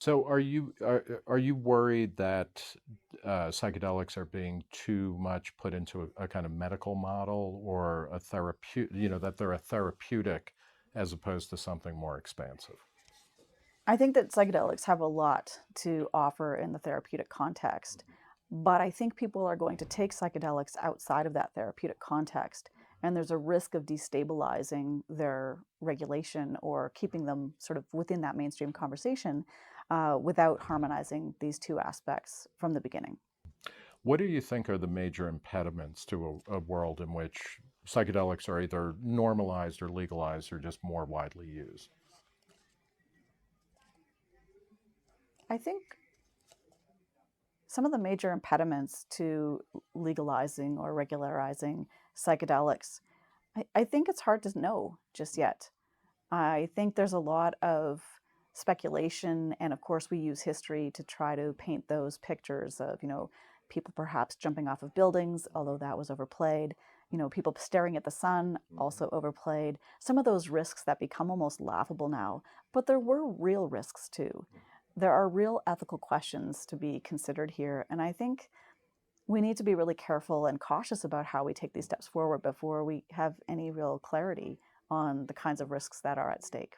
So are you worried that psychedelics are being too much put into a kind of medical model or a therapeutic, that they're a therapeutic as opposed to something more expansive? I think that psychedelics have a lot to offer in the therapeutic context, but I think people are going to take psychedelics outside of that therapeutic context, and there's a risk of destabilizing their regulation or keeping them sort of within that mainstream conversation without harmonizing these two aspects from the beginning. What do you think are the major impediments to a world in which psychedelics are either normalized or legalized or just more widely used? I think some of the major impediments to legalizing or regularizing psychedelics, I think it's hard to know just yet. I think there's a lot of speculation, and of course, we use history to try to paint those pictures of, people perhaps jumping off of buildings, although that was overplayed. People staring at the sun, also overplayed. Some of those risks that become almost laughable now, but there were real risks too. There are real ethical questions to be considered here, and I think we need to be really careful and cautious about how we take these steps forward before we have any real clarity on the kinds of risks that are at stake.